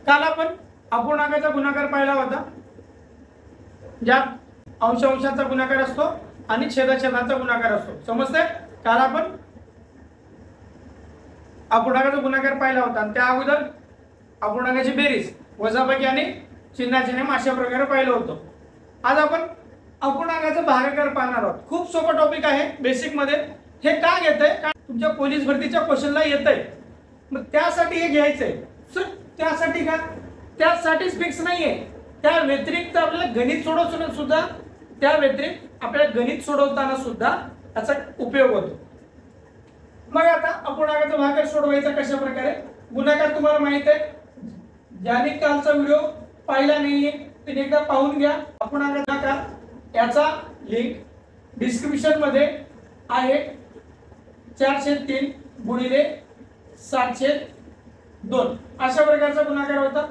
काल आपण अपूर्णांकाचा गुणाकार पाहिला होता, ज्यात अंश अंशाचा गुणाकार असतो आणि छेदाछेदाचा गुणाकार असतो. समजतंय? काल आपण अपूर्णांकाचा गुणाकार पाहिला होता आणि त्या अगोदर अपूर्णांकाची बेरीज, वजाबाकी आणि चिन्हाचे नेम अशा प्रकारे पाहिलं होतं. आज आपण अपूर्णांकाचा भागाकार पाहणार आहोत. खूप सोपा टॉपिक आहे. बेसिक मध्ये हे का घेतंय, कारण तुमच्या पोलीस भरतीच्या क्वेश्चनला येतंय, मग त्यासाठी हे घ्यायचंय. सर त्यासाठी का? त्यासाठीच फिक्स नाहीये, त्या व्यतिरिक्त आपल्याला गणित सोडवताना सुद्धा, त्या व्यतिरिक्त आपल्याला गणित सोडवताना सुद्धा त्याचा उपयोग होतो. मग आता अपूर्णांकाचा भागाकार सोडवायचा कशा प्रकारे? गुणाकार तुम्हाला माहित आहे, ज्याने कालचा व्हिडिओ पाहिला नाहीये त्याने एकदा पाहून घ्या. अपूर्णांकाचा भागाकार याचा लिंक डिस्क्रिप्शन मध्ये आहे. 4/3 गुणिले 7/2 अशा प्रकारचा गुणाकार होता.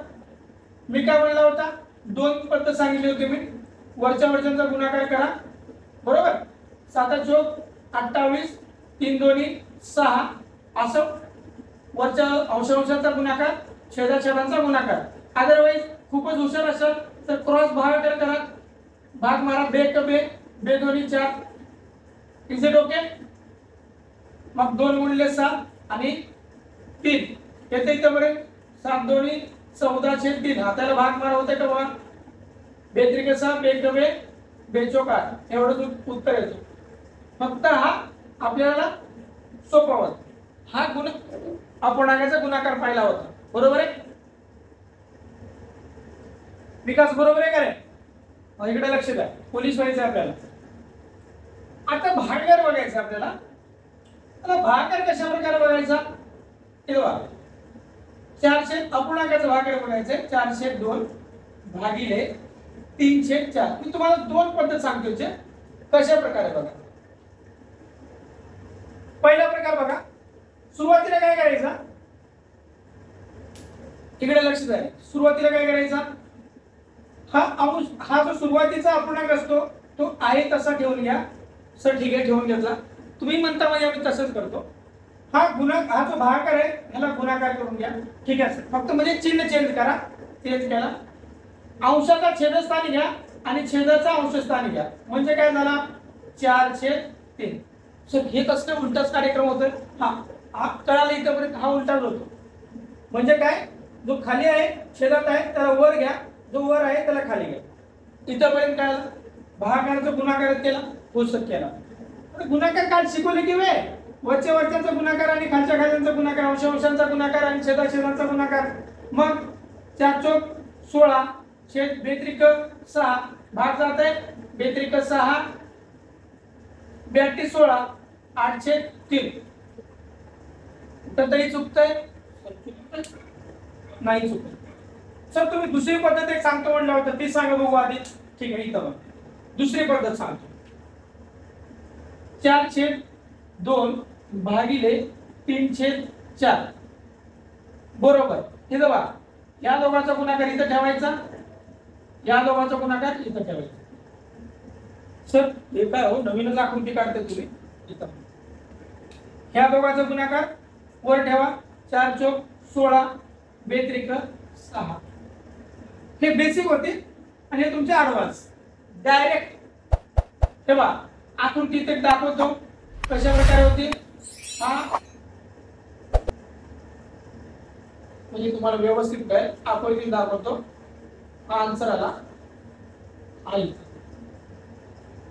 मी काय म्हणला होता? दोन पद्धत सांगितली होती मी. वरच्या वरच्यांचा गुणाकार करा, बरोबर. 7 चौक 28, 3 दोन्ही 6 असं वरच्या अंशांचा गुणाकार, छेदाछेदांचा गुणाकार. अदरवाइज खूपच हुशार असेल तर क्रॉस भागाकार करा, भाग मारा, बे क बे, बे दोन्ही 4. Is it okay? मग 2 गुणिले 7 आणि 3 येते इथं बरे. 7 दोन्ही 14/3. हाताला भाग मारा होते का बघा. बे त्रिक 6, बे क बे, बे चौक 8 एवढंच उत्तर येतो. फक्त हा आपल्याला सोपा होता. हा गुण अपूर्णांकाचा गुणाकार पाहिला होता, बरोबर आहे? विकास बरोबर आहे का रे? इकडे लक्ष द्या, पोलीस व्हायचं आपल्याला. आता भागाकार बघायचा आपल्याला. आता भागाकार कशा प्रकारे बघायचा? हे बघा, 4 अपूर्णांकाचा भागाकार बघायचा 4/2 भागिले 3/4. मी तुम्हाला दोन पद्धत सांगतो कशा प्रकारे बघा. पहिला प्रकार बघा, सुरुवातीला काय करायचं? इकडे लक्ष द्या. सुरुवातीला काय करायचा? हा जो सुरुवातीचा अपूर्णांक असतो तो आहे तसा ठेवून घ्या. सर ठीक आहे, ठेवून घेतला. तुम्ही म्हणता म्हणजे आम्ही तसंच करतो. हा जो भागाकार आहे ह्याला गुणाकार करून घ्या. ठीक आहे सर, फक्त म्हणजे चिन्ह चेंज करा. चेंज केला, अंशाचा छेदस्थानी घ्या आणि छेदाचा अंशस्थानी घ्या. म्हणजे काय झाला? 4/3. सर हे कसं उलटाच कार्यक्रम होतोय? हा कळाला इथपर्यंत. हा उलटाच होतो. म्हणजे काय? जो खाली आहे छेदात आहे त्याला वर घ्या, जो वर आहे त्याला खाली घ्या. इथपर्यंत काय झालं? भागाकाराचा गुणाकार केला, पुस्तक केला. गुणाकार काल शिकवले की वे वरच्या वरच्याचा गुणाकार आणि खालच्या खाल्यांचा गुणाकार, अंश अंशांचा गुणाकार आणि छेदाछेदांचा गुणाकार. मग 4 चौक 16 छेद बे त्रिक 6 भाग जात आहे. बे त्रिक 6, बे 8 16 8/3. तर तरी चुकतंय? नाही चुकत. सर तुम्ही दुसरी पद्धत एक सांगतो म्हणलं होतं, ती सांगा बघू आधी. ठीक आहे, इथं दुसरी पद्धत सांगतो. 4/2 भागिले 3/4 बरोबर. हे बघा, या दोघांचा गुणाकार इथं ठेवायचा, या दोघांचा गुणाकार इथं ठेवायचा. सर हे काय हो, नवीनच आकृती काढते तुम्ही. इथं ह्या दोघांचा गुणाकार वर ठेवा. 4 चौक 16 बे त्रिक 6. हे बेसिक होते आणि हे तुमचे ऍडव्हान्स. डायरेक्ट हे बघा, आकृतीत एक दाखवतो कशा प्रकारे होती. हा म्हणजे तुम्हाला व्यवस्थित काय आकृती दाखवतो. हा आन्सर आला आई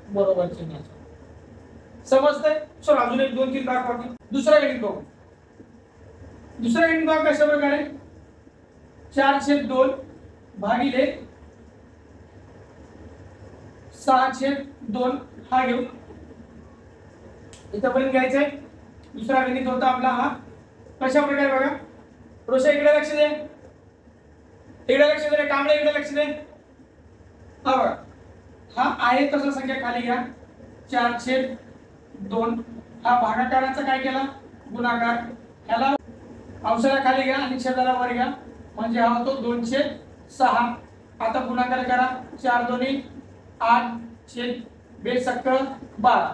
बरोबर चिन्हाचा. समजतंय? सर अजून एक 2-3 दाखवा. दुसरा गणित बघू. दुसरा गणित बघा कशा प्रकारे. 4/2 भागिले 6/2 हा घेऊ. इथपर्यंत घ्यायचंय. दुसरा गणित होता आपला हा. कशा प्रकारे बघा. रोशा इकडे लक्ष दे, इकडे लक्ष दे, कांबळे इकडे लक्ष दे. हा बघा, हा आहे तसा संख्या खाली घ्या. 4/2 हा भागाकाराचा काय केला? गुणाकार. ह्याला अंशाला खाली घ्या आणि छेदाला वर घ्या, म्हणजे हा होतो 2/6. आता गुणाकार करा. 4 दोन्ही 8 छेद बे सक्क 12.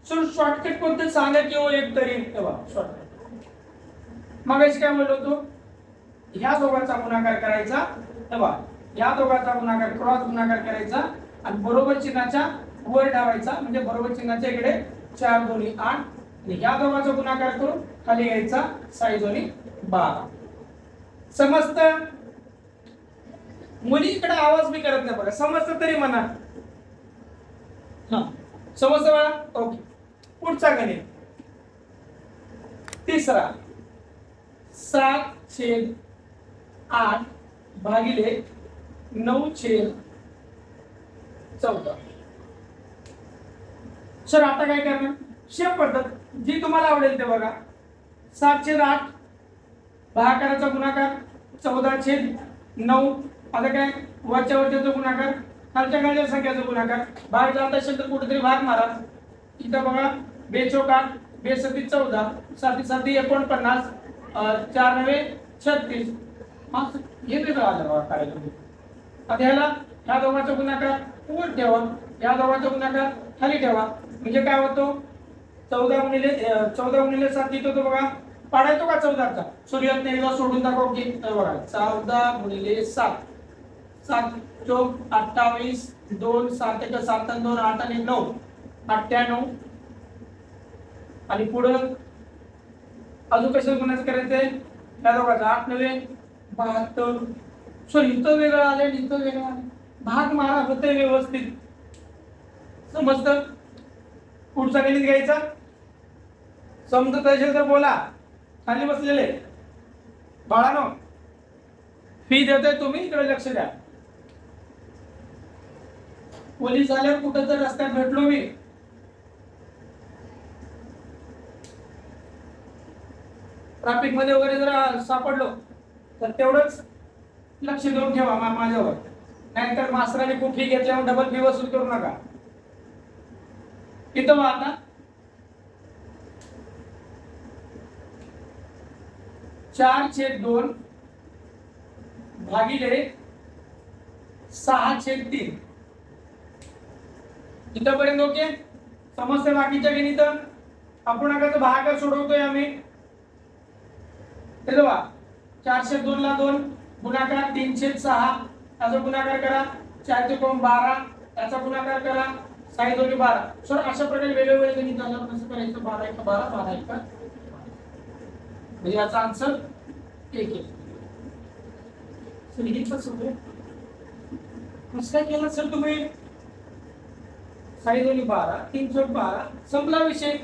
सो शॉर्टकट पद्धत सांगा की एक तरी शॉर्टकट. मग काय म्हणलो होतो? ह्या दोघांचा गुणाकार करायचा, तेव्हा या दोघांचा गुणाकार क्रॉस गुणाकार करायचा आणि बरोबर चिन्हाच्या वर ठेवायचा, म्हणजे बरोबर चिन्हाच्या इकडे 4 दोन्ही 8 आणि ह्या दोघांचा गुणाकार करून खाली घ्यायचा 6 दोन्ही 12. समजत? मुली इकडे आवाज मी करत नाही बघा, समजत तरी म्हणा. हा समजत बघा. ओके, पुढचा गणित तिसरा 7/8 भागिले 9/14. सर आता काय करणार? शेप पद्धत जी तुम्हाला आवडेल ते बघा. 7/8 भागाकाराचा गुणाकार 14/9. आता काय वरच्या वरच्याचा गुणाकार खालच्या खालच्या संख्याचा गुणाकार. भाग जात असेल तर कुठेतरी भाग मारा. इथं बघा 2 चौक 8, 2 सती 14, 7 7 49, 4 9 36. मग हे ते आलं बघा काय. आता ह्याला ह्या दोघांचा गुणाकार वर ठेवा, या दोघांचा गुणाकार खाली ठेवा, म्हणजे काय होतो 14 गुणिले 7 येतो तो बघा. पाडायचो का 14चा? सूर्यात एकदा सोडून दाखव की. बघा 14 गुणिले 7, 7 चौक 28, 2 7 1 7 आणि 2 8 आणि 9 98. आणि पुढं अजून कसं गुणाकार करायचंय? त्या दोघांचा 8 9 72. सो इथं वेगळं आले, इथं वेगळं आले, भाग मारा होते व्यवस्थित. समजतं? पुढचा गणित घ्यायचा. समजत असेल तर बोला. खाली बसलेले बाळानो, फी देतोय तुम्ही, इकडे लक्ष द्या. पोलीस आल्यावर कुठं तर रस्त्यात भेटलो मी, ट्रॅफिक मध्ये वगैरे जरा सापडलो तर तेवढंच लक्ष देऊन ठेवा माझ्यावर, नाहीतर मास्तराने खूप फी घेतल्यावर डबल फी वसूल करू नका. इथं आता 4/2 भागिले 6/3. इथपर्यंत ओके? समस्या बाकीच्या गणित अपूर्णांकाचा भागाकार सोडवतोय आम्ही. हे बघा 4/2 ला 2 गुणाकार 3/6, याचा गुणाकार करा 4/12, याचा गुणाकार करा 6 2 12. सर अशा प्रकारे वेगवेगळे गणित आल्यावर कसं करायचं? 12 1 12, 12 1 म्हणजे याचा आन्सर 1 आहे. सर हे कसं होईल? कसं काय केलं सर तुम्ही? 6 2 12, 3 12, संपला विषय.